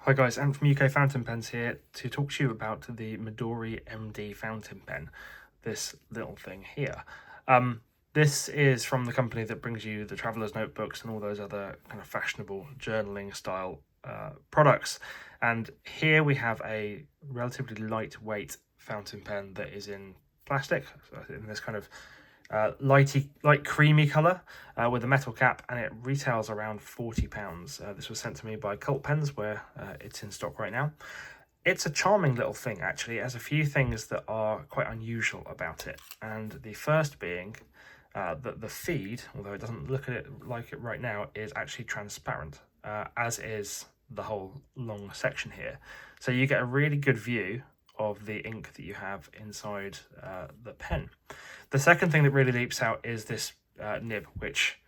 Hi guys, I'm from UK Fountain Pens here to talk to you about the Midori MD fountain pen, this little thing here. This is from the company that brings you the Traveller's Notebooks and all those other kind of fashionable journaling style products. And here we have a relatively lightweight fountain pen that is in plastic, so in this kind of light creamy colour with a metal cap, and it retails around £40. This was sent to me by Cult Pens, where it's in stock right now. It's a charming little thing, actually. It has a few things that are quite unusual about it, and the first being that the feed, although it doesn't look at it like it right now, is actually transparent, as is the whole long section here. So you get a really good view of the ink that you have inside the pen. The second thing that really leaps out is this nib, which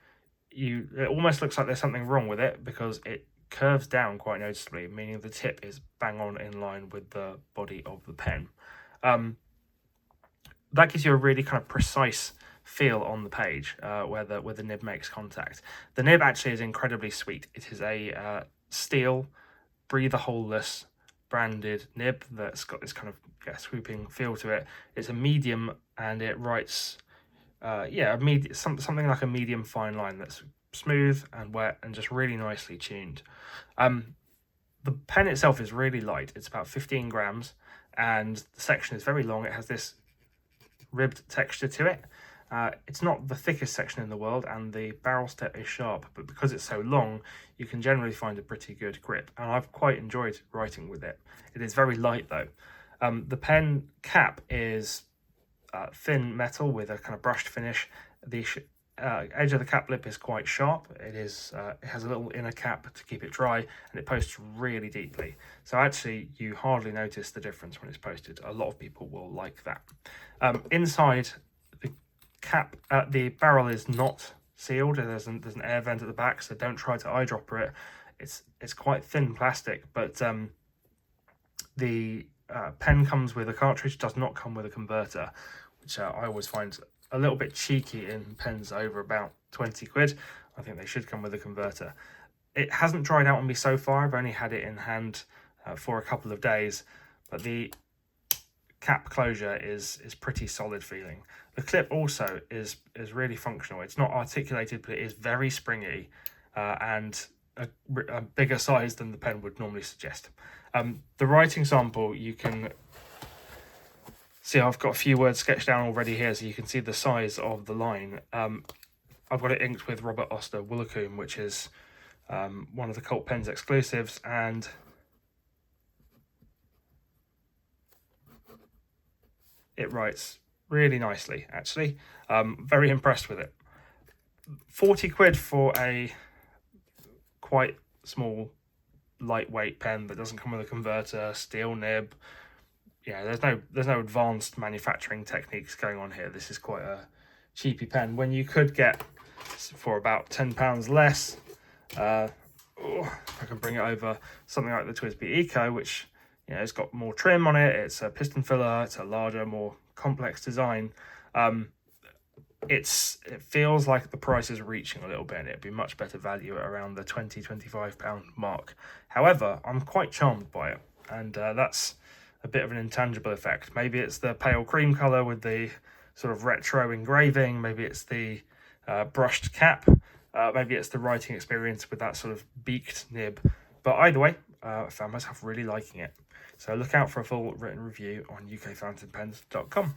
it almost looks like there's something wrong with it because it curves down quite noticeably, meaning the tip is bang on in line with the body of the pen. That gives you a really kind of precise feel on the page where the nib makes contact. The nib actually is incredibly sweet. It is a steel, breather holeless branded nib that's got this kind of swooping feel to it. It's a medium, and it writes something like a medium fine line that's smooth and wet and just really nicely tuned. The pen itself is really light. It's about 15 grams, and the section is very long. It has this ribbed texture to it. It's not the thickest section in the world, and the barrel step is sharp, but because it's so long, you can generally find a pretty good grip, and I've quite enjoyed writing with it. It is very light though. The pen cap is thin metal with a kind of brushed finish. The edge of the cap lip is quite sharp. It has a little inner cap to keep it dry, and it posts really deeply. So actually, you hardly notice the difference when it's posted. A lot of people will like that. Inside the cap, the barrel is not sealed. There's an air vent at the back, so don't try to eyedropper it. It's quite thin plastic, but the pen comes with a cartridge, does not come with a converter, which I always find a little bit cheeky in pens over about 20 quid. I think they should come with a converter. It hasn't dried out on me so far. I've only had it in hand for a couple of days, but the cap closure is pretty solid feeling. The clip also is really functional. It's not articulated, but it is very springy and a bigger size than the pen would normally suggest. The writing sample, you can see I've got a few words sketched down already here, so you can see the size of the line. I've got it inked with Robert Oster Woolacombe, which is one of the Cult Pens exclusives, and it writes really nicely, actually. Very impressed with it. 40 quid for a quite small, lightweight pen that doesn't come with a converter, steel nib. Yeah, there's no advanced manufacturing techniques going on here. This is quite a cheapy pen when you could get for about £10 less. If I can bring it over, something like the TWSBI Eco, which it's got more trim on it. It's a piston filler. It's a larger, more complex design. It feels like the price is reaching a little bit, and it'd be much better value at around the £20-25 mark. However, I'm quite charmed by it, and that's a bit of an intangible effect. Maybe it's the pale cream colour with the sort of retro engraving. Maybe it's the brushed cap. Maybe it's the writing experience with that sort of beaked nib. But either way, I found myself really liking it. So look out for a full written review on ukfountainpens.com.